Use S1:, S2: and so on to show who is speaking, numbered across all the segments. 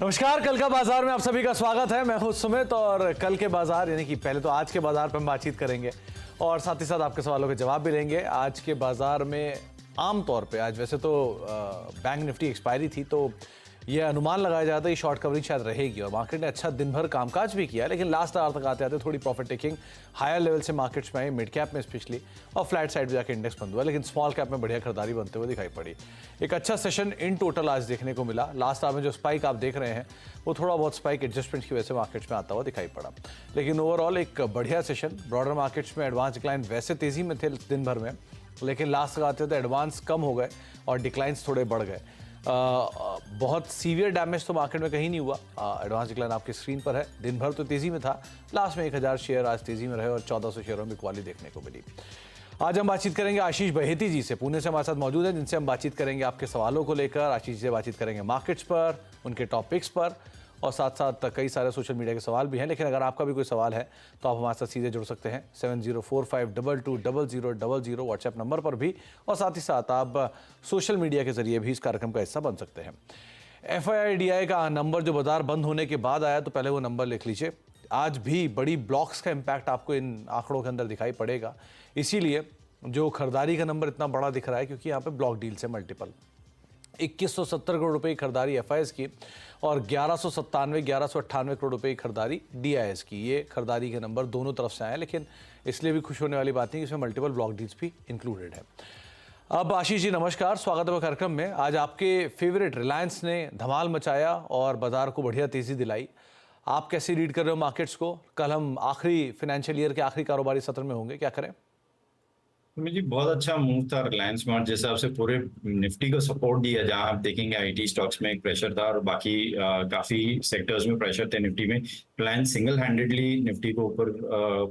S1: नमस्कार, कल का बाजार में आप सभी का स्वागत है। मैं हूं सुमित और कल के बाजार यानी कि पहले तो आज के बाजार पर हम बातचीत करेंगे और साथ ही साथ आपके सवालों के जवाब भी लेंगे। आज के बाजार में आमतौर पे आज वैसे तो बैंक निफ्टी एक्सपायरी थी तो ये अनुमान लगाया जाता है कि शॉर्ट कवरिंग शायद रहेगी और मार्केट ने अच्छा दिन भर कामकाज भी किया, लेकिन लास्ट आवर तक आते आते थोड़ी प्रॉफिट टेकिंग हायर लेवल से मार्केट्स में आई, मिड कैप में स्पेशली, और फ्लैट साइड पे जाकर इंडेक्स बंद हुआ, लेकिन स्मॉल कैप में बढ़िया खरीदारी बनते हुए दिखाई पड़ी। एक अच्छा सेशन इन टोटल आज देखने को मिला। लास्ट आवर में जो स्पाइक आप देख रहे हैं वो थोड़ा बहुत स्पाइक एडजस्टमेंट की वजह से मार्केट्स में आता हुआ दिखाई पड़ा, लेकिन ओवरऑल एक बढ़िया सेशन। ब्रॉडर मार्केट्स में एडवांस डिक्लाइन वैसे तेजी में थे दिन भर में, लेकिन लास्ट तक आते तो एडवांस कम हो गए और डिक्लाइंस थोड़े बढ़ गए। बहुत सीवियर डैमेज तो मार्केट में कहीं नहीं हुआ। एडवांस डिक्लाइन आपकी स्क्रीन पर है। दिन भर तो तेजी में था, लास्ट में 1000 शेयर आज तेजी में रहे और 1400 शेयरों में क्वाली देखने को मिली। आज हम बातचीत करेंगे आशीष बहेती जी से, पुणे से हमारे साथ मौजूद हैं, जिनसे हम बातचीत करेंगे आपके सवालों को लेकर। आशीष जी से बातचीत करेंगे मार्केट्स पर, उनके टॉपिक्स पर, और साथ साथ कई सारे सोशल मीडिया के सवाल भी हैं। लेकिन अगर आपका भी कोई सवाल है तो आप हमारे साथ सीधे जुड़ सकते हैं 7045220000 व्हाट्सएप नंबर पर भी, और साथ ही साथ आप सोशल मीडिया के जरिए भी इस कार्यक्रम का हिस्सा बन सकते हैं। FII का नंबर जो बाजार बंद होने के बाद आया तो पहले वो नंबर लिख लीजिए। आज भी बड़ी ब्लॉक्स का इम्पैक्ट आपको इन आंकड़ों के अंदर दिखाई पड़ेगा, इसीलिए जो खरीदारी का नंबर इतना बड़ा दिख रहा है, क्योंकि यहाँ पे ब्लॉक डील से मल्टीपल 2170 करोड़ रुपए की खरीदारी FIs की और 1197-1198 करोड़ रुपए की खरीदारी DIs की। ये खरीदारी के नंबर दोनों तरफ से आए, लेकिन इसलिए भी खुश होने वाली बात नहीं कि इसमें मल्टीपल ब्लॉक डील्स भी इंक्लूडेड है। अब आशीष जी नमस्कार, स्वागत है कार्यक्रम में। आज आपके फेवरेट रिलायंस ने धमाल मचाया और बाजार को बढ़िया तेजी दिलाई। आप कैसे रीड कर रहे हो मार्केट्स को? कल हम आखिरी फाइनेंशियल ईयर के आखिरी कारोबारी सत्र में होंगे, क्या करें?
S2: जी बहुत अच्छा मूव था रिलायंस में, और जिस हिसाब से पूरे निफ्टी को सपोर्ट दिया, जहां आप देखेंगे IT स्टॉक्स में एक प्रेशर था और बाकी काफी सेक्टर्स में प्रेशर थे निफ्टी में। रिलायंस सिंगल हैंडेडली निफ्टी को ऊपर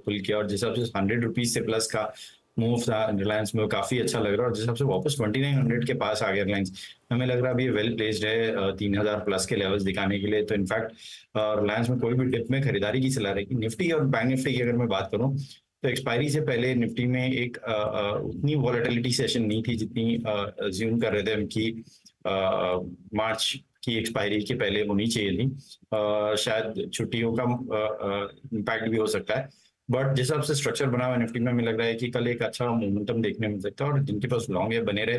S2: पुल किया और जिस हिसाब से 100 रुपीज से प्लस का मूव था रिलायंस में, काफी अच्छा लग रहा है। और जिस हिसाब से वापस 2900 के पास आ गया रिलायंस, हमें लग रहा है अभी ये वेल प्लेस्ड है 3000 प्लस के लेवल्स दिखाने के लिए। तो इनफैक्ट रिलायंस में कोई भी डिप में खरीदारी की सलाह रहेगी। निफ्टी और बैंक निफ्टी की अगर मैं बात करूँ तो एक्सपायरी से पहले निफ्टी में एक उतनी वॉलेटिलिटी सेशन नहीं थी जितनी अज्यूम कर रहे थे हम कि मार्च की एक्सपायरी के पहले होनी चाहिए थी। शायद छुट्टियों का इम्पैक्ट भी हो सकता है, बट जिस हिसाब से स्ट्रक्चर बना हुआ निफ्टी में, हमें लग रहा है कि कल एक अच्छा मोमेंटम देखने मिल सकता है और जिनके पास लॉन्ग है बने रहे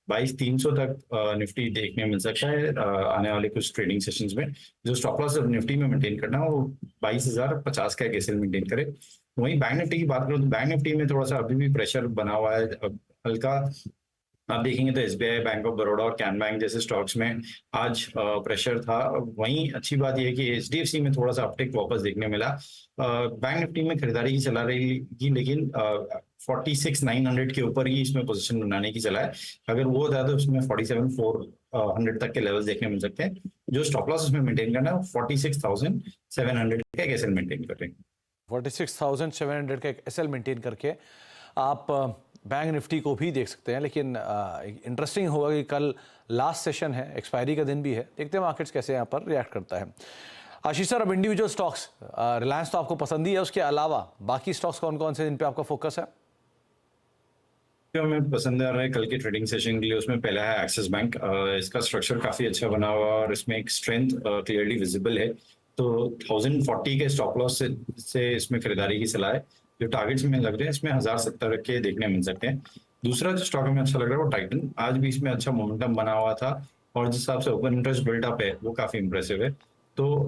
S2: 22,300 तक निफ्टी देखने मिल सकता है आने वाले कुछ ट्रेडिंग सेशंस में। जो स्टॉप लॉस निफ्टी में मेंटेन करना है वो 22,050 का एक मेंटेन करे। वहीं बैंक निफ्टी की बात करूं तो बैंक निफ्टी में थोड़ा सा अभी भी प्रेशर बना हुआ है हल्का। आप देखेंगे तो SBI, बैंक ऑफ बड़ौदा और कैन बैंक जैसे स्टॉक्स में आज प्रेशर था। वहीं अच्छी बात यह है कि HDFC में थोड़ा सा अपटिक वापस देखने मिला। बैंक निफ्टी में खरीदारी की सलाह रहेगी, लेकिन 46,900 के ऊपर ही इसमें पोजीशन बनाने की सलाह है। अगर वो होता है तो उसमें 47,400 तक के लेवल्स देखने मिल सकते हैं। जो स्टॉप लॉस उसमें मेंटेन करना है 46,700 का एक SL मेंटेन करें।
S1: 46,700 का एक SL मेंटेन करके आप बैंक निफ्टी को भी देख सकते हैं। लेकिन इंटरेस्टिंग होगा कि कल लास्ट सेशन है, एक्सपायरी का दिन भी है, देखते हैं मार्केट्स कैसे यहाँ पर रिएक्ट करता है। आशीष सर, अब इंडिविजुअल स्टॉक्स, रिलायंस तो आपको पसंद ही है, उसके अलावा बाकी स्टॉक्स कौन कौन से जिन पे आपका फोकस है?
S2: जो हमें पसंद आ रहा है कल के ट्रेडिंग सेशन के लिए, उसमें पहला है एक्सिस बैंक। इसका स्ट्रक्चर काफी अच्छा बना हुआ और इसमें एक स्ट्रेंथ क्लियरली विजिबल है। तो 1040 के स्टॉप लॉस से इसमें खरीदारी की सलाह है। जो टारगेट्स में लग रहे हैं इसमें 1070 के देखने मिल सकते हैं। दूसरा जो स्टॉक हमें अच्छा लग रहा है वो टाइटन। आज भी इसमें अच्छा मोमेंटम बना हुआ था और जिस हिसाब से ओपन इंटरेस्ट बिल्डअप है वो काफी इंप्रेसिव है। तो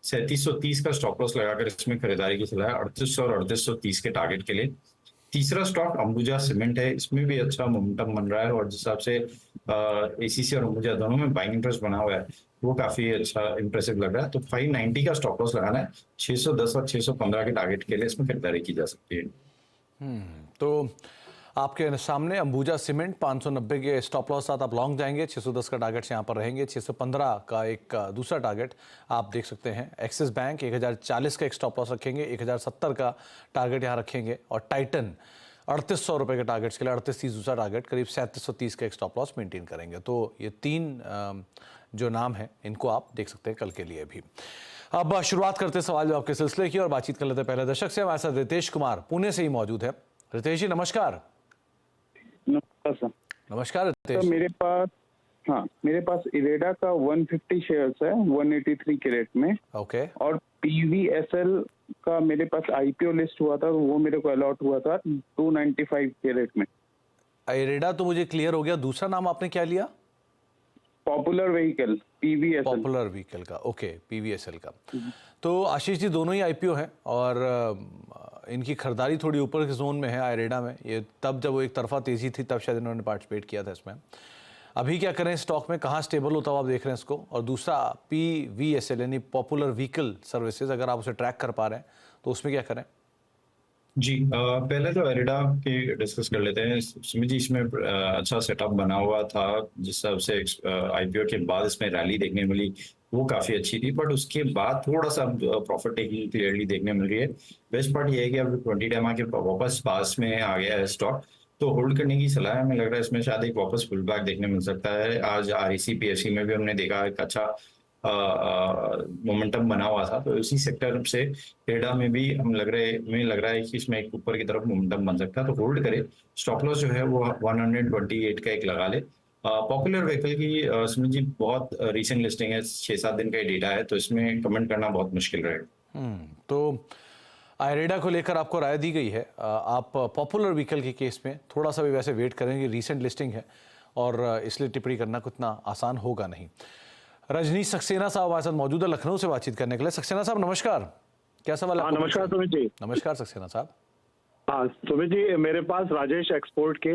S2: 3730 का स्टॉप लॉस लगाकर इसमें खरीदारी की सलाह है 3800 और 3830 के टारगेट के लिए। तीसरा स्टॉक अंबुजा सीमेंट है, इसमें भी अच्छा मोमेंटम बन रहा है और जिस हिसाब से ACC और अंबुजा दोनों में बाइंग इंटरेस्ट बना हुआ है वो काफी अच्छा इंप्रेसिव लग रहा है। तो 590 का स्टॉप लॉस लगाना है, 610 और 615 के टारगेट के लिए इसमें खरीदारी की जा सकती है।
S1: तो आपके सामने अंबुजा सीमेंट 590 के स्टॉप लॉस साथ आप लॉन्ग जाएंगे, 610 का टारगेट यहाँ पर रहेंगे, 615 का एक दूसरा टारगेट आप देख सकते हैं। एक्सिस बैंक 1040 का एक स्टॉप लॉस रखेंगे, 1070 का टारगेट यहाँ रखेंगे, और टाइटन 3800 रुपये के टारगेट्स के लिए 3830 दूसरा टारगेट, करीब 3730 का एक स्टॉप लॉस मेंटेन करेंगे। तो ये तीन जो नाम हैं इनको आप देख सकते हैं कल के लिए भी। अब शुरुआत करते हैं सवाल जवाब के सिलसिले की और बातचीत कर लेते हैं पहले दर्शक से। हमारे साथ रितेश कुमार पुणे से ही मौजूद है। रितेश जी नमस्कार।
S3: नमस्कार सर।
S1: नमस्कार रितेश।
S3: तो मेरे पास हाँ, मेरे पास इरेडा का 150 शेयर्स है 183 के रेट में,
S1: ओके
S3: और पीवीएसएल का मेरे पास आईपीओ लिस्ट हुआ था, वो मेरे को अलॉट हुआ था 295 के रेट में।
S1: आइरेडा तो मुझे क्लियर हो गया, दूसरा नाम आपने क्या लिया?
S3: Popular vehicle PVSL.
S1: Popular vehicle का, ओके, पीवीएसएल का। तो आशीष जी दोनों ही आईपीओ हैं और इनकी खरीदारी थोड़ी ऊपर के जोन में है आइरेडा में। ये तब जब वो एक तरफा तेजी थी तब शायद इन्होंने पार्टिसिपेट किया था इसमें। अभी क्या करें स्टॉक में, कहाँ स्टेबल होता हो आप देख रहे हैं इसको? और दूसरा पीवीएसएल यानी पॉपुलर व्हीकल सर्विसेज, अगर आप उसे ट्रैक कर पा रहे हैं तो उसमें क्या करें?
S2: जी पहले तो एरिडा की डिस्कस कर लेते हैं। सुमित जी, इसमें अच्छा सेटअप बना हुआ था जिस हिसाब से आईपीओ के बाद इसमें रैली देखने मिली, वो काफी अच्छी थी। बट उसके बाद थोड़ा सा प्रॉफिट टेकिंग क्लियरली देखने मिल रही है। बेस्ट पार्ट ये है कि अब 20 डेमा के वापस पास में आ गया है स्टॉक, तो होल्ड करने की सलाह है। हमें लग रहा है इसमें शायद एक वापस पुल बैक देखने मिल सकता है। आज आरईसी पीएफसी में भी हमने देखा एक अच्छा मोमेंटम बना हुआ था, तो इसी सेक्टर से एरिडा में भी हमें लग रहा है कि इसमें एक ऊपर की तरफ मोमेंटम बन सकता है, तो होल्ड करे। स्टॉप लॉस जो है वो 128 का एक लगा ले। पॉपुलर व्हीकल की सुमित जी बहुत रीसेंट लिस्टिंग है, 6-7 दिन का ही डेटा है, तो इसमें कमेंट करना बहुत मुश्किल रहेगा।
S1: तो आइरेडा को लेकर आपको राय दी गई है। आप पॉपुलर व्हीकल के केस में थोड़ा सा भी वैसे वेट करेंगे, रीसेंट लिस्टिंग है और इसलिए टिप्पणी करना उतना आसान होगा नहीं। रजनीश सक्सेना साहब हमारे साथ मौजूद है लखनऊ से बातचीत करने के लिए। सक्सेना साहब नमस्कार, क्या सवाल है?
S4: हाँ नमस्कार सुमित जी।
S1: नमस्कार सक्सेना साहब।
S4: हाँ सुमित जी, मेरे पास राजेश एक्सपोर्ट के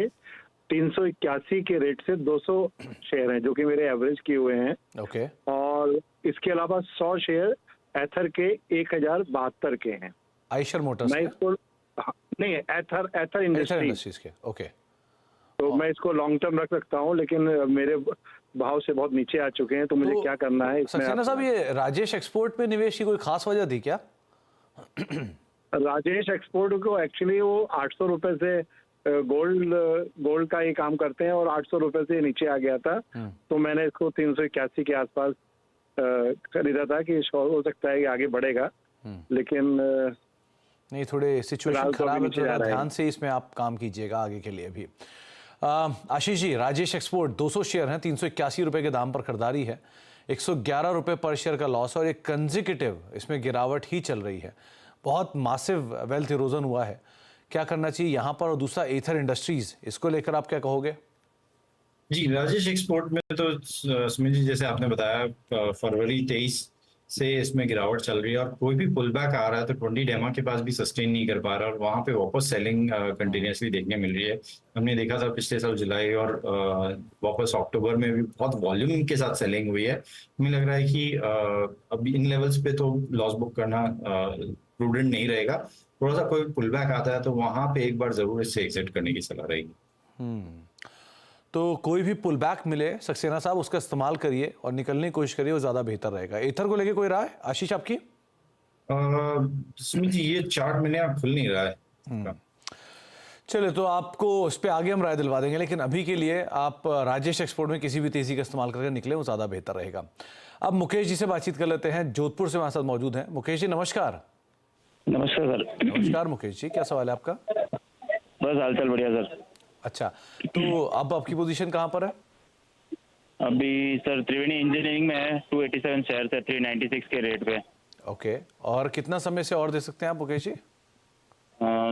S4: 381 के रेट से 200 शेयर हैं जो कि मेरे एवरेज किए हुए हैं।
S1: ओके,
S4: और इसके अलावा 100 शेयर एथर के 1072 के हैं।
S1: आइशर मोटर्स
S4: मैं इसको नहीं, एथर इंडस्ट्रीज
S1: के, ओके।
S4: तो मैं इसको लॉन्ग टर्म रख सकता हूँ, लेकिन मेरे भाव से बहुत नीचे आ चुके हैं, तो मुझे क्या करना है इसमें?
S1: सक्सेना साहब, ये राजेश एक्सपोर्ट में निवेश की कोई खास वजह थी क्या?
S4: राजेश एक्सपोर्ट को एक्चुअली वो 800 रुपए से गोल्ड का ये काम करते हैं और 800 रुपए से नीचे आ गया था, तो मैंने इसको 381 के आसपास खरीदा था कि हो सकता है कि आगे बढ़ेगा, लेकिन
S1: नहीं, थोड़े सिचुएशन खराब है तो ध्यान से इसमें आप काम कीजिएगा आगे के लिए भी। आशीष जी, राजेश एक्सपोर्ट 200 शेयर हैं, 381 रुपए के दाम पर खरीदारी है, 111 रुपए पर शेयर का लॉस और एक कंजिक्यूटिव इसमें गिरावट ही चल रही है। बहुत मासिव वेल्थ इरोजन हुआ है, क्या करना चाहिए यहाँ पर? और दूसरा एथर इंडस्ट्रीज, इसको लेकर आप क्या कहोगे?
S2: जी, राजेश एक्सपोर्ट में तो सुमित जी जैसे आपने बताया फरवरी 23 से इसमें गिरावट चल रही है और कोई भी पुल बैक आ रहा है तो 20 डेमा के पास भी सस्टेन नहीं कर पा रहा और वहां पे वापस सेलिंग कंटिन्यूसली देखने मिल रही है। हमने देखा था पिछले साल जुलाई और वापस अक्टूबर में भी बहुत वॉल्यूम के साथ सेलिंग हुई है। हमें लग रहा है कि अभी इन लेवल्स पे तो लॉस बुक करना प्रूडेंट नहीं रहेगा। थोड़ा सा कोई पुल बैक आता है तो वहां पे एक बार जरूर इससे एग्जिट करने की सलाह रहेगी।
S1: तो कोई भी पुल बैक मिले सक्सेना साहब, उसका इस्तेमाल करिए और निकलने की कोशिश करिए, वो ज़्यादा बेहतर रहेगा। एथर को लेके कोई राय आशीष आपकी?
S2: सुमित जी, ये चार्ट मैंने आप खुल नहीं रहा है।
S1: चलिए, तो आपको उस पर आगे हम राय दिलवा देंगे, लेकिन अभी के लिए आप राजेश एक्सपोर्ट में किसी भी तेजी का इस्तेमाल करके निकले, वो ज़्यादा बेहतर रहेगा। अब मुकेश जी से बातचीत कर लेते हैं, जोधपुर से हमारे साथ मौजूद हैं। मुकेश जी नमस्कार।
S5: नमस्कार सर।
S1: नमस्कार मुकेश जी, क्या सवाल है आपका?
S5: बस हालचाल बढ़िया सर।
S1: अच्छा, तो अब आपकी पोजीशन कहाँ पर है?
S5: अभी सर त्रिवेणी इंजीनियरिंग में है, 287 शेयर है 396 के रेट पे।
S1: ओके, और कितना समय से और दे सकते हैं आप मुकेश जी?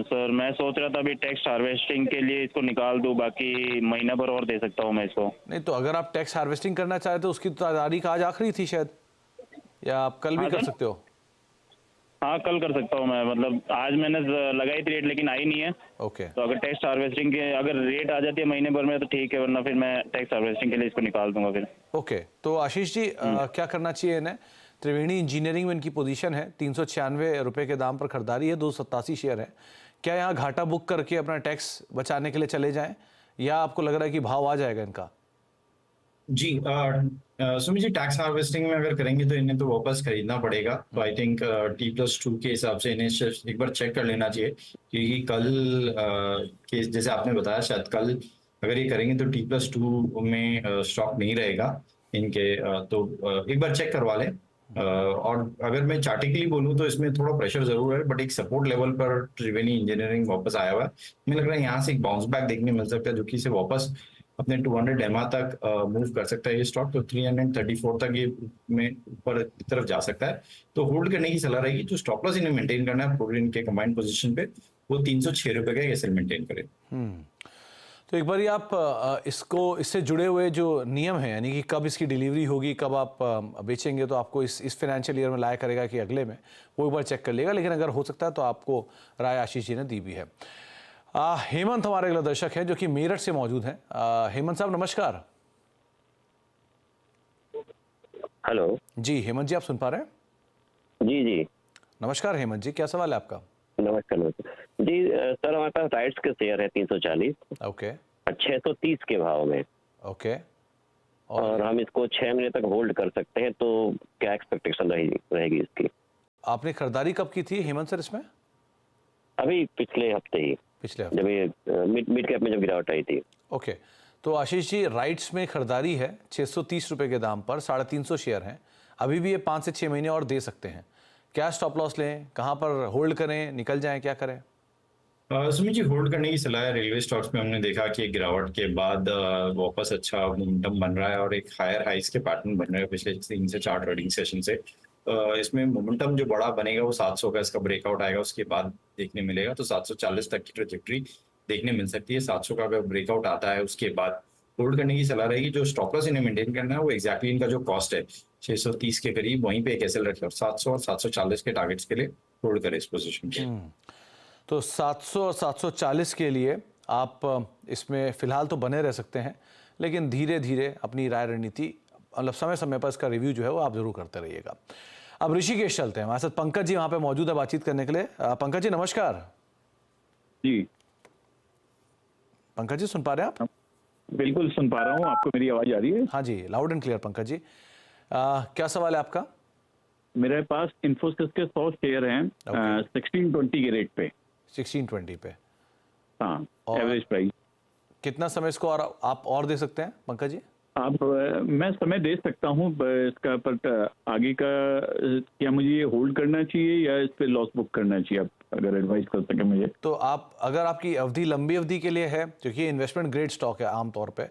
S5: सर मैं सोच रहा था अभी टैक्स हार्वेस्टिंग के लिए इसको निकाल दूं, बाकी महीना भर और दे सकता हूं मैं इसको।
S1: नहीं, तो अगर आप टैक्स हार्वेस्टिंग करना चाहते तो उसकी तारीख आज आखिरी थी शायद, या आप कल भी कर सकते हो?
S5: हाँ कल कर सकता हूँ मैं, मतलब आज मैंने लगाई थी रेट लेकिन आई नहीं है।
S1: ओके,
S5: तो अगर टैक्स हार्वेस्टिंग के अगर रेट आ जाती है महीने भर में तो ठीक है, वरना फिर मैं टैक्स हार्वेस्टिंग के लिए इसको निकाल दूंगा फिर।
S1: ओके, तो आशीष जी क्या करना चाहिए इन्हें? त्रिवेणी इंजीनियरिंग में इनकी पोजीशन है, 396 रुपए के दाम पर खरीदारी है, 287 शेयर है। क्या यहाँ घाटा बुक करके अपना टैक्स बचाने के लिए चले जाएं, या आपको लग रहा है कि भाव आ जाएगा इनका?
S2: जी सुमित जी, टैक्स हार्वेस्टिंग में अगर करेंगे तो इन्हें तो वापस खरीदना पड़ेगा। तो आई थिंक T+2 के हिसाब से इन्हें एक बार चेक कर लेना चाहिए, क्योंकि कल के जैसे आपने बताया शायद कल अगर ये करेंगे तो T+2 में स्टॉक नहीं रहेगा इनके, तो एक बार चेक करवा लें। और अगर मैं चार्टिकली बोलूं तो इसमें थोड़ा प्रेशर जरूर है, बट एक सपोर्ट लेवल पर त्रिवेणी इंजीनियरिंग वापस आया हुआ है। मुझे लग रहा है यहाँ से एक बाउंस बैक देखने मिल सकता है, जो कि इसे वापस अपने 200 एमआ तक मूव कर सकता है ये स्टॉक, तो 334 तक ये में ऊपर की तरफ जा सकता है। तो होल्ड करने की सलाह रहेगी। जो स्टॉप लॉस इन्हें मेंटेन करना है पूरे इनके कंबाइंड पोजीशन पे, वो 306 रुपए का एसएल मेंटेन करे।
S1: तो एक बार आप इससे जुड़े हुए जो नियम हैं, यानी कि कब इसकी डिलीवरी होगी, कब आप बेचेंगे, तो आपको इस फाइनेंशियल ईयर में लाया करेगा कि अगले में, वो एक बार चेक कर लेगा। लेकिन अगर हो सकता है तो आपको राय आशीष जी ने दी भी है। हेमंत हमारे अगला दर्शक है जो कि मेरठ से मौजूद हैं। हेमंत साहब नमस्कार।
S6: हेलो
S1: जी हेमंत जी, आप सुन पा रहे हैं?
S6: जी जी
S1: नमस्कार हेमंत जी, क्या सवाल है आपका?
S6: नमस्कार नमस्कार जी। सर हमारे पास राइट्स के शेयर है 340,
S1: ओके
S6: 630 के भाव में,
S1: ओके।
S6: और हम इसको 6 महीने तक होल्ड कर सकते हैं, तो क्या एक्सपेक्टेशन रहेगी इसकी?
S1: आपने खरीदारी कब की थी हेमंत सर इसमें?
S6: अभी पिछले हफ्ते ही,
S1: पिछले हफ्ते।
S6: जब ये मिड कैप में जब गिरावट आई थी।
S1: ओके, तो आशीष जी राइट्स में खरीदारी है 630 रुपए के दाम पर, 350 शेयर हैं। अभी भी ये 5 से 6 महीने और दे सकते हैं। क्या स्टॉप लॉस लें, कहाँ पर होल्ड करें, निकल जाएं, क्या करें?
S2: सुमित जी, होल्ड करने की सलाह है। रेलवे स्टॉक्स में हमने देखा कि गिरावट के बाद वापस अच्छा मोमेंटम बन रहा है और एक हायर हाइस के पैटर्न बन रहे हैं पिछले 3 से 4 ट्रेडिंग सेशन से। इसमें मोमेंटम जो बड़ा बनेगा वो 700 का इसका ब्रेकआउट आएगा, उसके बाद देखने मिलेगा। तो 740 तक की ट्रेजेक्टरी देखने मिल सकती है। 700 का अगर ब्रेकआउट आता है उसके बाद होल्ड करने की सलाह रहेगी। जो स्टॉप लॉस इन्हें मेंटेन करना है वो एक्जैक्टली इनका जो कॉस्ट है 630 के करीब, वहीं पे एक एसएल रखे और 700 और 740 के टारगेट्स के लिए होल्ड करें इस पोजीशन के।
S1: तो 700 और 740 के लिए आप इसमें फिलहाल तो बने रह सकते हैं, लेकिन धीरे धीरे अपनी राय रणनीति, मतलब समय समय पर इसका रिव्यू जो है वो आप जरूर करते रहिएगा। अब ऋषिकेश चलते हैं, हमारे साथ पंकज जी वहाँ पे मौजूद है बातचीत करने के लिए। पंकज जी नमस्कार।
S7: जी
S1: पंकज जी सुन पा रहे हैं आप?
S7: बिल्कुल सुन पा रहा हूँ। आपको मेरी आवाज आ रही है?
S1: हाँ जी, loud and clear. Pankaj ji क्या सवाल है आपका?
S7: मेरे पास इन्फोसिस के 100 शेयर हैं 1620 के रेट पे।
S1: 1620 पे?
S7: हाँ,
S1: और
S7: एवरेज प्राइस।
S1: कितना समय इसको और आप और दे सकते हैं पंकज जी?
S7: आप मैं समय दे सकता हूँ इसका, पर आगे का क्या मुझे ये होल्ड करना चाहिए या इस पे लॉस बुक करना चाहिए? आप अगर एडवाइस कर सके मुझे।
S1: तो आप, अगर आपकी अवधि लंबी अवधि के लिए है, क्योंकि ये इन्वेस्टमेंट ग्रेड स्टॉक है आमतौर पे,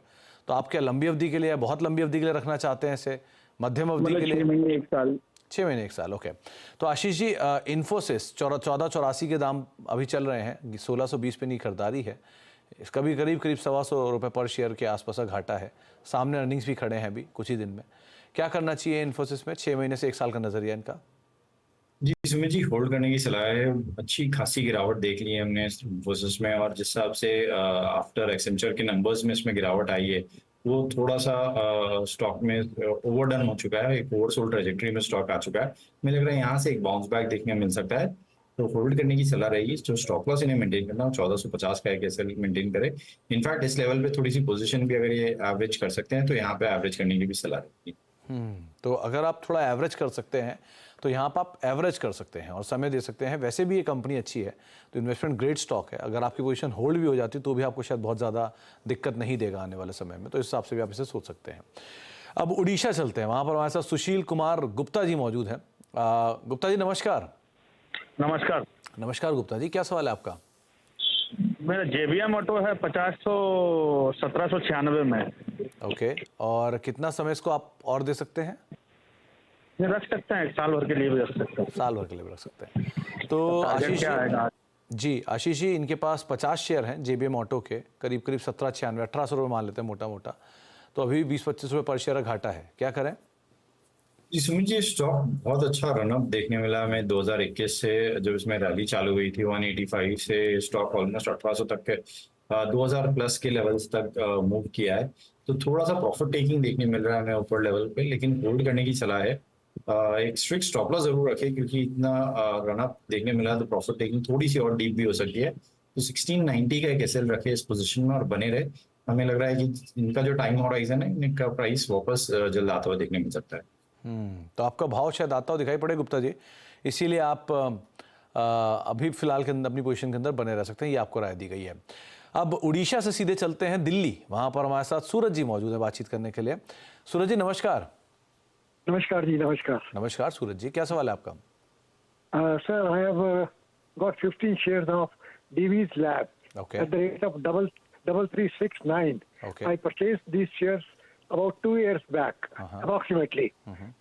S1: तो आप क्या लंबी अवधि के लिए, बहुत लंबी अवधि के लिए रखना चाहते हैं इसे, मध्यम अवधि के लिए?
S7: 6 महीने 1 साल।
S1: 6 महीने 1 साल, ओके। तो आशीष जी इन्फोसिस 1484 के दाम अभी चल रहे हैं, 1620 पे नहीं खरीदारी है। इसका भी करीब 125 रुपये पर शेयर के आसपास का घाटा है। सामने अर्निंग्स भी खड़े हैं अभी कुछ ही दिन में। क्या करना चाहिए इन्फोसिस में? 6 महीने से 1 साल का नजरिया इनका?
S2: जी सुमित जी, होल्ड करने की सलाह है। अच्छी खासी गिरावट देख ली है हमने इन्फोसिस में, और जिस हिसाब से आफ्टर एक्सेंचर के नंबर्स में इसमें गिरावट आई है, वो थोड़ा सा स्टॉक में ओवरडन हो चुका है, एक ओवरसोल्ड ट्रेजेक्टरी में स्टॉक आ चुका है। मुझे लग रहा है यहाँ से एक बाउंस बैक देखने मिल सकता है, तो होल्ड करने की सलाह रहेगी। जो स्टॉप लॉस इन्हें मेंटेन करना हो 1450 का एक एसएल मेंटेन करे। इनफैक्ट इस लेवल पे थोड़ी सी पोजीशन भी अगर ये एवरेज कर सकते हैं तो यहाँ पे एवरेज करने की भी सलाह रहेगी।
S1: तो अगर आप थोड़ा एवरेज कर सकते हैं तो यहाँ पर आप एवरेज कर सकते हैं और समय दे सकते हैं। वैसे भी ये कंपनी अच्छी है, तो इन्वेस्टमेंट ग्रेड स्टॉक है। अगर आपकी पोजीशन होल्ड भी हो जाती तो भी आपको शायद बहुत ज़्यादा दिक्कत नहीं देगा आने वाले समय में, तो इस हिसाब से भी आप इसे सोच सकते हैं। अब उड़ीसा चलते हैं, वहाँ पर हमारे साथ सुशील कुमार गुप्ता जी मौजूद हैं। गुप्ता जी नमस्कार।
S4: नमस्कार।
S1: नमस्कार गुप्ता जी, क्या सवाल है आपका?
S4: मेरा जेबीएम ऑटो है 1796 में।
S1: ओके, और कितना समय इसको आप और दे सकते हैं?
S4: रख सकते हैं, 1 साल भर के लिए भी रख सकते हैं।
S1: साल भर के लिए भी रख सकते हैं। तो आशीष जी, आशीष जी इनके पास 50 शेयर हैं जेबीएम ऑटो के, करीब 1796, 1800 रुपये मान लेते हैं मोटा मोटा। तो अभी 20-25 रुपये पर शेयर घाटा है, क्या करें?
S2: जी सुमित जी, स्टॉक बहुत अच्छा रनअप देखने मिला हमें 2021 से, जब इसमें रैली चालू हुई थी 185 से स्टॉक ऑलमोस्ट 1800 तक के 2000 प्लस के लेवल्स तक मूव किया है। तो थोड़ा सा प्रॉफिट टेकिंग देखने मिल रहा है हमें ऊपर लेवल पे, लेकिन होल्ड करने की सलाह है। एक स्ट्रिक्ट स्टॉप लॉस जरूर रखें, क्योंकि इतना रनअप देखने मिला तो प्रॉफिट टेकिंग थोड़ी सी और डीप भी हो सकती है। तो 1690 का एक एसएल रखे इस पोजीशन में और बने रहे। हमें लग रहा है कि इनका जो टाइम हॉराइजन है, इनका प्राइस वापस जल्द आता हुआ देखने मिल सकता है।
S1: तो आपका भाव शायद आता हुआ दिखाई पड़े गुप्ता जी, इसीलिए आप अभी फिलहाल के अंदर अपनी पोजीशन के अंदर बने रह सकते हैं, ये आपको राय दी गई है। अब उड़ीसा से सीधे चलते हैं दिल्ली, वहां पर हमारे साथ सूरज जी मौजूद है बातचीत करने के लिए। सूरज जी नमस्कार।
S8: नमस्कार जी, नमस्कार।
S1: नमस्कार सूरज जी, क्या सवाल है आपका?
S8: Sir, I have got 15 shares of DV's Lab
S1: Okay.
S8: at the rate of 3369.
S1: Okay.
S8: I purchased these shares about 2 years back, approximately,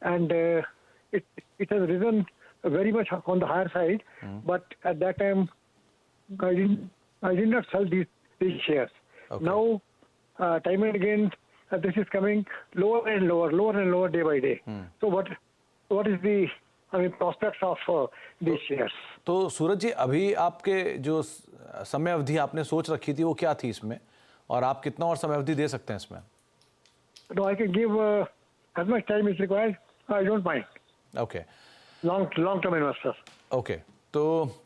S8: and it has risen very much on the higher side. But at that time, I did not sell these shares.
S1: Okay.
S8: Now, time and again, this is coming lower and lower day by day. So what is the prospects of these shares?
S1: तो सूरज जी, अभी आपके जो समय अवधि आपने सोच रखी थी वो क्या थी इसमें, और आप कितना और समय अवधि दे सकते हैं इसमें?
S8: No, I can give as much time is required. I don't mind.
S1: Okay
S8: Long-term investor.
S1: Okay, तो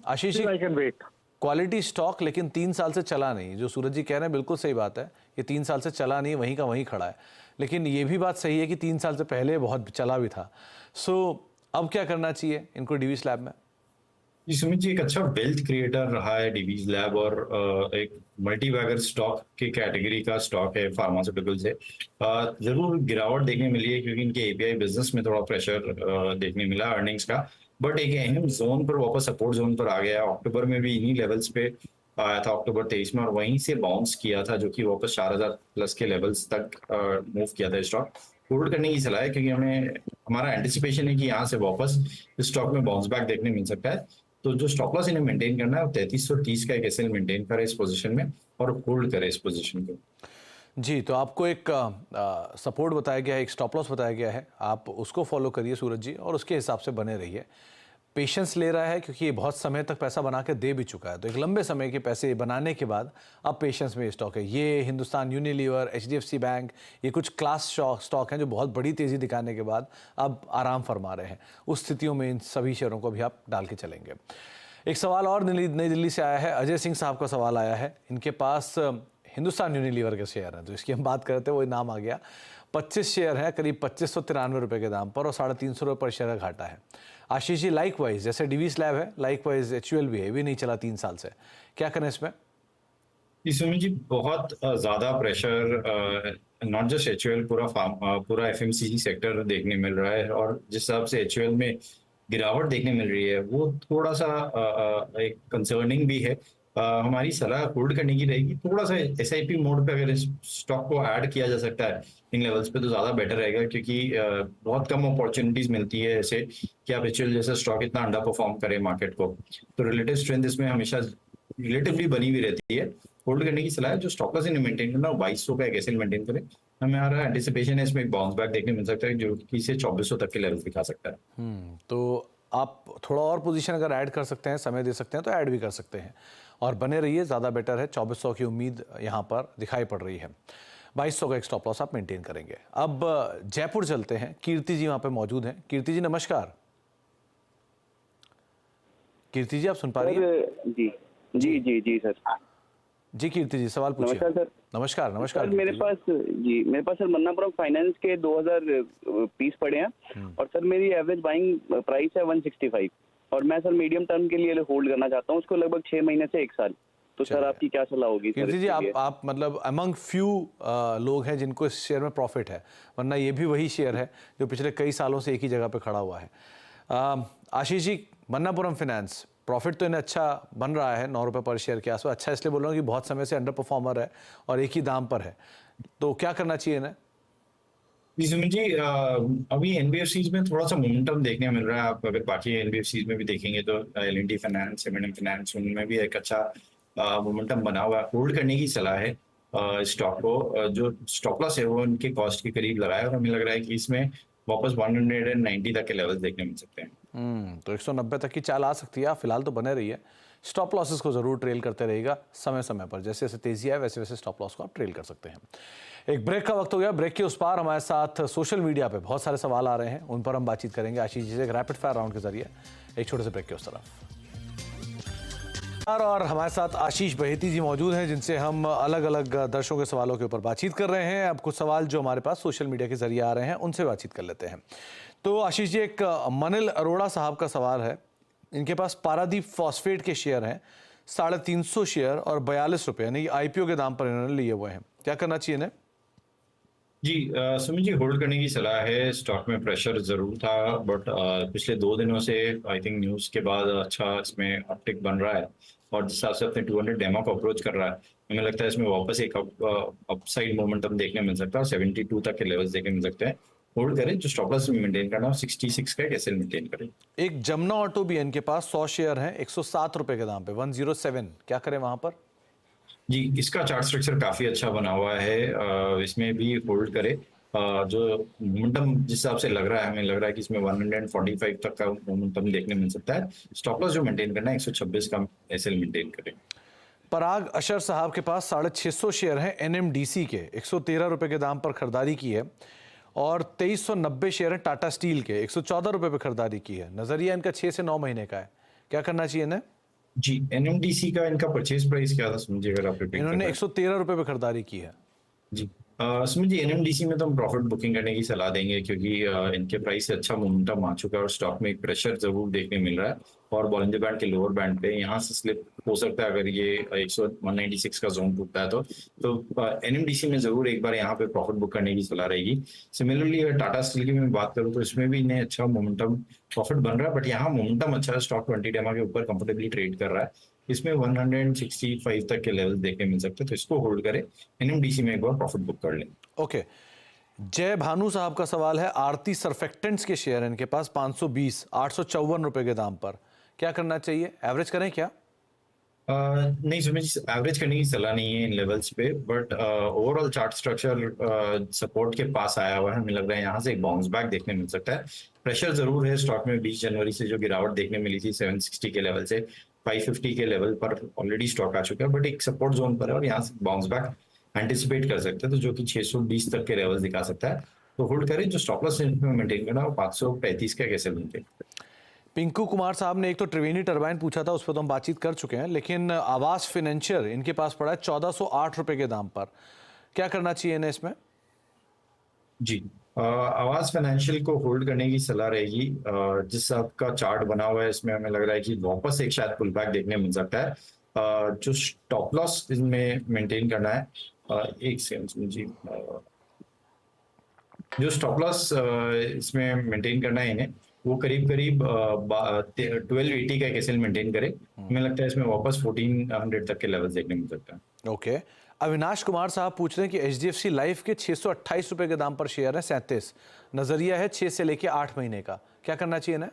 S1: Ashish ji,
S8: Still I can wait.
S1: Quality stock लेकिन 3 साल से चला नहीं, जो सूरज जी कह रहे हैं बिल्कुल सही बात है, ये 3 साल से चला नहीं, वहीं का वहीं खड़ा है। लेकिन ये भी बात सही है कि 3 साल से पहले बहुत चला भी था। सो अब क्या करना चाहिए इनको डीवीस लैब में?
S2: जी सुमित जी, एक अच्छा वेल्थ क्रिएटर रहा है डीवीज लैब, और एक मल्टी बैगर स्टॉक की कैटेगरी का स्टॉक है फार्मास्यूटिकल से। जरूर गिरावट देखने मिली है क्योंकि इनके एपीआई बिजनेस में थोड़ा प्रेशर देखने मिला अर्निंग्स का, बट एक अहम जोन पर वापस सपोर्ट जोन पर आ गया है। अक्टूबर में भी इन्हीं लेवल्स पे आया था, अक्टूबर 23 में, और वहीं से बाउंस किया था, जो कि वापस 4000 प्लस के लेवल्स तक मूव किया था स्टॉक। होल्ड करने की सलाह है क्योंकि हमारा एंटिसिपेशन है कि यहाँ से वापस स्टॉक में बाउंस बैक देखने मिल सकता है। तो जो स्टॉप लॉस इन्हें मेंटेन करना है, 3330 का एक एसएल मेंटेन करे इस पोजीशन में और होल्ड करे इस पोजीशन को।
S1: जी, तो आपको एक सपोर्ट बताया गया है, एक स्टॉप लॉस बताया गया है, आप उसको फॉलो करिए सूरज जी, और उसके हिसाब से बने रहिए। पेशेंस ले रहा है क्योंकि ये बहुत समय तक पैसा बना के दे भी चुका है, तो एक लंबे समय के पैसे बनाने के बाद अब पेशेंस में स्टॉक है। ये हिंदुस्तान यूनिलीवर, एचडीएफसी बैंक, ये कुछ क्लास स्टॉक हैं जो बहुत बड़ी तेज़ी दिखाने के बाद अब आराम फरमा रहे हैं। उस स्थितियों में इन सभी शेयरों को भी आप डाल के चलेंगे। एक सवाल और नई दिल्ली से आया है, अजय सिंह साहब का सवाल आया है। इनके पास हिंदुस्तान यूनिलीवर के शेयर हैं, तो इसकी हम बात करते हैं, वो नाम आ गया। 25 शेयर हैं, करीब 2593 रुपये के दाम पर, और 350 रुपये पर शेयर का घाटा है। आशीष जी, लाइक वाइज जैसे डीवीस लैब है, लाइक वाइज एचयूएल भी है, भी नहीं चला 3 साल से, क्या करें इसमें?
S2: इसमें जी बहुत ज्यादा प्रेशर नॉट जस्ट एचयूएल, पूरा एफएमसीजी सेक्टर देखने मिल रहा है, और जिस हिसाब से एचयूएल में गिरावट देखने मिल रही है वो थोड़ा सा एक कंसर्निंग भी है। हमारी सलाह होल्ड करने की रहेगी। थोड़ा सा एसआईपी मोड पे अगर इस स्टॉक को ऐड किया जा सकता है इन लेवल्स पे तो ज़्यादा बेटर रहेगा, क्योंकि बहुत कम अपॉर्चुनिटीज मिलती है ऐसे कि आप एचयूएल जैसा स्टॉक इतना अंडर परफॉर्म करे मार्केट को। तो रिलेटिव स्ट्रेंथ इसमें हमेशा रिलेटिवली बनी हुई रहती है। होल्ड करने की सलाह है। जो स्टॉक लॉस इन्हें मेंटेन करना, 2200 का एक एसएल मेंटेन करें। हमारा एंटिसिपेशन है इसमें एक बाउंस बैक देखने मिल सकता है जो कि इसे 2400 तक के लेवल दिखा सकता है।
S1: तो आप थोड़ा और पोजीशन अगर ऐड कर सकते हैं, समय दे सकते हैं, तो ऐड भी कर सकते हैं, और बने रहिए, ज़्यादा बेटर है। 2400 की उम्मीद यहाँ पर दिखाई पड़ रही है। 2200 का एक स्टॉप लॉस आप मेंटेन करेंगे। अब जयपुर चलते हैं, कीर्ति जी वहाँ पे मौजूद हैं। कीर्ति जी नमस्कार। कीर्ति जी आप सुन पा रही हैं?
S9: जी सर।
S1: जी कीर्ति जी, सवाल पूछिए।
S9: नमस्कार सर।
S1: नमस्कार नमस्कार।
S9: सर मेरे पास सर मन्नापुरम फाइनेंस के 2000 पीस पड़े हैं, और सर मेरी एवरेज बाइंग प्राइस है 165, और मैं सर मीडियम टर्म के लिए होल्ड करना चाहता हूँ उसको, लगभग 6 महीने से 1 साल। तो सर आपकी क्या सलाह होगी?
S1: कीर्ति जी, आप मतलब अमंग फ्यू लोग हैं जिनको इस शेयर में प्रॉफिट है, वरना ये भी वही शेयर है जो पिछले कई सालों से एक ही जगह पे खड़ा हुआ है। आशीष जी, मन्नापुरम फाइनेंस प्रॉफिट तो इन्हें अच्छा बन रहा है, 9 रुपये पर शेयर के आसपास। अच्छा इसलिए बोल रहा हूँ कि बहुत समय से अंडर परफॉर्मर है और एक ही दाम पर है, तो क्या करना चाहिए इन्हें?
S2: जी अभी एनबीएफसीज में थोड़ा सा मोमेंटम देखने मिल रहा है। आप अगर बाकी एनबीएफसीज में भी देखेंगे तो एल&टी फाइनेंस, एम&एम फाइनेंस, उनमें भी एक अच्छा मोमेंटम बना हुआ है। होल्ड करने की सलाह है स्टॉक को। जो स्टॉप लॉस है वो उनके कॉस्ट के करीब लगाया, और हमें लग रहा है कि इसमें वापस 190 तक के लेवल्स देखने मिल सकते हैं।
S1: तो 190 तक की चाल आ सकती है। फिलहाल तो बने रहिए, स्टॉप लॉसेस को जरूर ट्रेल करते रहिएगा समय समय पर। जैसे जैसे तेजी आए वैसे वैसे स्टॉप लॉस को आप ट्रेल कर सकते हैं। एक ब्रेक का वक्त हो गया। ब्रेक के उस पार हमारे साथ सोशल मीडिया पे बहुत सारे सवाल आ रहे हैं, उन पर हम बातचीत करेंगे आशीष जी से एक रैपिड फायर राउंड के जरिए। एक छोटे से ब्रेक के उस तरफ, और हमारे साथ आशीष बहेती जी मौजूद हैं जिनसे हम अलग अलग दर्शकों के सवालों के ऊपर बातचीत कर रहे हैं। अब कुछ सवाल जो हमारे पास सोशल मीडिया के जरिए आ रहे हैं उनसे बातचीत कर लेते हैं। तो आशीष जी, एक मनिल अरोड़ा साहब का सवाल है। इनके पास पारादीप फॉस्फेट के शेयर हैं, 350 शेयर और 42 रुपये, यानी आईपीओ के दाम पर इन्होंने लिए हुए हैं। क्या करना चाहिए इन्हें?
S2: जी सुमित जी, होल्ड करने की सलाह है। स्टॉक में प्रेशर जरूर था, बट पिछले 2 दिनों से आई थिंक न्यूज के बाद अच्छा इसमें अपटिक बन रहा है, और जिस हिसाब से अपने 200 डेमो को अप्रोच कर रहा है, हमें लगता है इसमें वापस एक अपसाइड मोमेंटम देखने मिल सकता है और 72 तक के लेवल्स देखने मिल सकते हैं। होल्ड करें, जो स्टॉप लॉस मेंटेन करना है 66 का कैसे मेंटेन करें।
S1: एक जमुना ऑटो भी इनके पास 100 शेयर हैं 107 रुपए के दाम पे, 107, क्या करें वहां पर?
S2: जी, इसका चार्ट स्ट्रक्चर काफी अच्छा बना हुआ है, इसमें भी होल्ड करे। जो मोमेंटम जिस हिसाब से लग रहा है, हमें लग रहा है कि इसमें 145 तक का मोमेंटम देखने मिल सकता है। स्टॉप लॉस जो मेंटेन करना है 126 का एसएल मेंटेन करें।
S1: पराग अशर साहब के पास 650 शेयर हैं एनएमडीसी के, 113 रुपए के दाम पर खरीदारी की है, और 2390 शेयर हैं टाटा स्टील के, 114 रुपए पे खरीदारी की है। नजरिया इनका 6 से 9 महीने का है, क्या करना चाहिए इन्हें?
S2: जी, एनएमडीसी का इनका परचेज प्राइस क्या था समझिए, अगर आप रिपीट
S1: इन्होंने 113 रुपए पे खरीदारी की है।
S2: जी सुमित जी, एनएमडीसी में तो हम प्रॉफिट बुकिंग करने की सलाह देंगे, क्योंकि इनके प्राइस से अच्छा मोमेंटम आ चुका है और स्टॉक में एक प्रेशर जरूर देखने मिल रहा है, और बॉलिंजर बैंड के लोअर बैंड पे यहाँ से स्लिप हो सकता है अगर ये 196 का जोन टूटता है तो एनएमडीसी में जरूर एक बार यहाँ पे प्रॉफिट बुक करने की सलाह रहेगी। सिमिलरली अगर टाटा स्टील की मैं बात करूँ तो इसमें भी इन्हें अच्छा मोमेंटम प्रॉफिट बन रहा है, बट यहाँ मोमेंटम अच्छा है, स्टॉक 20 डेमा के ऊपर कंफर्टेबली ट्रेड कर रहा है। इसमें 165 तक के लेवल देखने मिल सकते हैं, तो इसको होल्ड करें। एनएमडीसी में एक बार प्रॉफिट बुक कर लें।
S1: ओके, जय भानु साहब का सवाल है, आरती सर्फेक्टेंट्स के शेयर इनके पास 520, 854 रुपए के दाम पर, क्या करना चाहिए? एवरेज करें क्या?
S2: नहीं सुमित, एवरेज करने की सलाह नहीं है इन लेवल्स पे, but overall chart structure support के पास आया हुआ है। हमें लग रहा है यहाँ से एक बाउंस बैक देखने मिल सकता है। प्रेशर जरूर है स्टॉक में, 20 जनवरी से जो गिरावट देखने मिली थी 760 के लेवल से 550 के लेवल पर ऑलरेडी स्टॉक आ चुका है, बट एक सपोर्ट जोन पर है और यहाँ से बाउंस बैक एंटिसिपेट कर सकते हैं, तो जो कि 620 तक के लेवल दिखा सकता है। तो होल्ड करें। जो स्टॉप लॉस मेंटेन करना है वो 535 का कैसे मेंटेन।
S1: पिंकू कुमार साहब ने एक तो त्रिवेणी टरबाइन पूछा था, उस पर तो हम बातचीत कर चुके हैं, लेकिन आवास फाइनेंशियल इनके पास पड़ा है 1408 रुपए के दाम पर, क्या करना चाहिए इन्हें इसमें?
S2: जी, आवास फाइनेंशियल को होल्ड करने की सलाह रहेगी। जिस आपका चार्ट बना हुआ है इसमें हमें लग रहा है कि वापस एक शायद पुल बैक देखने मिल सकता है। जो स्टॉप लॉस इसमें मेंटेन करना है, एक सेकंड जी, जो स्टॉप लॉस इसमें मेंटेन करना है इन्हें, वो करीब 1280 का एक एसएल मेंटेन करे। हमें लगता है इसमें वापस 1400 तक के लेवल्स देखने मिल सकता है।
S1: ओके, अविनाश कुमार साहब पूछ रहे हैं कि एचडीएफसी लाइफ के 628 रुपए के दाम पर शेयर है 37, नजरिया है 6 से लेके 8 महीने का, क्या करना चाहिए ना?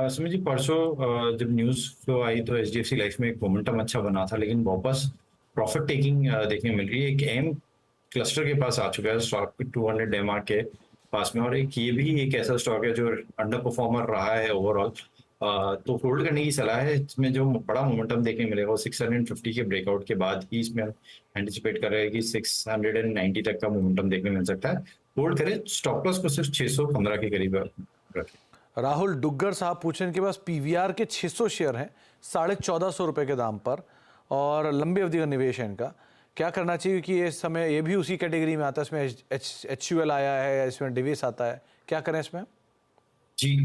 S2: सुमित जी, परसों जब न्यूज फ्लो आई तो एचडीएफसी लाइफ में एक मोमेंटम अच्छा बना था, लेकिन वापस प्रॉफिट टेकिंग देखने मिल रही है। एक एम क्लस्टर के पास आ चुका है स्टॉक 200 डेमा के पास में, और ये भी एक ऐसा स्टॉक है जो अंडर परफॉर्मर रहा है ओवरऑल। तो होल्ड करने की सलाह है। इसमें जो बड़ा मोमेंटम देखने मिलेगा वो 650 के ब्रेकआउट के बाद ही इसमें एंटिसिपेट कर रहे हैं कि 690 तक का मोमेंटम देखने मिल सकता है। होल्ड करें, स्टॉप लॉस को सिर्फ 615 के करीब रखें।
S1: राहुल डुग्गर साहब पूछ रहे हैं कि बस पीवीआर के 600 शेयर हैं 1450 रुपए के दाम पर, और लंबी अवधि का निवेश है इनका, क्या करना चाहिए? कि इस समय ये भी उसी कैटेगरी में आता है, इसमें HUL आया है, इसमें डिविस आता है, क्या करें इसमें?
S2: जी,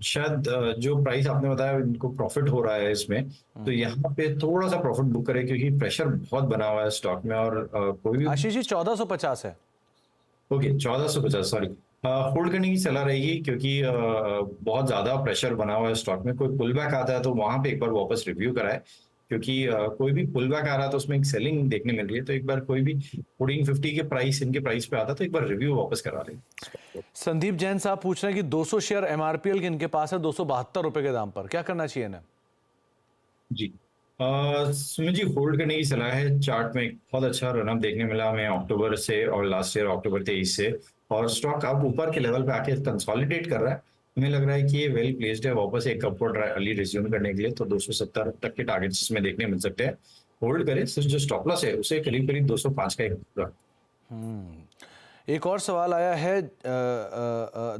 S2: शायद जो प्राइस आपने बताया इनको प्रॉफिट हो रहा है इसमें, तो यहाँ पे थोड़ा सा प्रॉफिट बुक करें, क्योंकि प्रेशर बहुत बना हुआ है स्टॉक में, और कोई भी
S1: आशीष जी 1450 है।
S2: Okay, 1450, sorry. होल्ड करने की सलाह रहेगी, क्योंकि बहुत ज्यादा प्रेशर बना हुआ है स्टॉक में। कोई पुल बैक आता है तो वहां पे एक बार वापस रिव्यू कराए, क्योंकि कोई भी पुल बैक आ रहा है तो उसमें एक सेलिंग देखने मिल रही है। तो एक बार कोई भी 1450 के प्राइस इनके प्राइस पे आता है तो एक बार रिव्यू वापस करा लें।
S1: संदीप जैन साहब पूछ रहे हैं कि 200 शेयर एमआरपीएल के इनके पास है 272 रुपए के दाम पर, क्या करना चाहिए ना?
S2: जी, सुमित जी, होल्ड करने की सलाह है। चार्ट में एक बहुत अच्छा रनअप देखने मिला हमें अक्टूबर से, और लास्ट ईयर अक्टूबर 23 से, और स्टॉक अब ऊपर के लेवल पे आके कंसोलिडेट कर रहा है। हमें लग रहा है कि ये वेल प्लेस्ड है वापस एक अपवर्ड रैली रिज्यूम करने के लिए, तो 270 तक के टारगेट्स इसमें देखने मिल सकते हैं। होल्ड करें, सिर्फ जो स्टॉप लॉस है उसे करीब करीब 205 का
S1: एक और सवाल आया है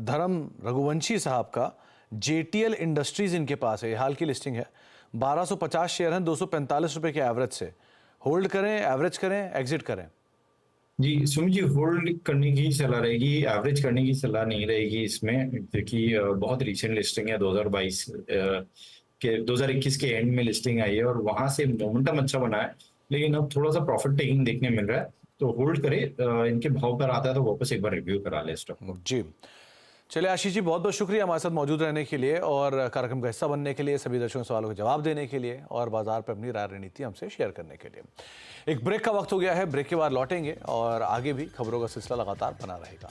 S1: धर्म रघुवंशी साहब का, जेटीएल इंडस्ट्रीज इनके पास है, हाल की लिस्टिंग है, 1250 शेयर हैं 245 रुपए के एवरेज से, होल्ड करें, एवरेज करें, एग्जिट करें?
S2: जी सुमित जी, होल्ड करने की सलाह रहेगी, एवरेज करने की सलाह नहीं रहेगी इसमें, क्योंकि बहुत रिसेंट लिस्टिंग है 2021 के एंड में लिस्टिंग आई है, और वहां से मोमेंटम अच्छा बना है, लेकिन अब थोड़ा सा प्रॉफिट टेकिंग देखने मिल रहा है। तो होल्ड करे, इनके भाव पर आता है तो वापस एक बार रिव्यू करा ले स्टॉक को।
S1: जी, चलिए आशीष जी, बहुत बहुत शुक्रिया हमारे साथ मौजूद रहने के लिए और कार्यक्रम का हिस्सा बनने के लिए, सभी दर्शकों के सवालों के जवाब देने के लिए और बाजार पर अपनी राय रणनीति हमसे शेयर करने के लिए। एक ब्रेक का वक्त हो गया है, ब्रेक के बाद लौटेंगे और आगे भी खबरों का सिलसिला लगातार बना रहेगा।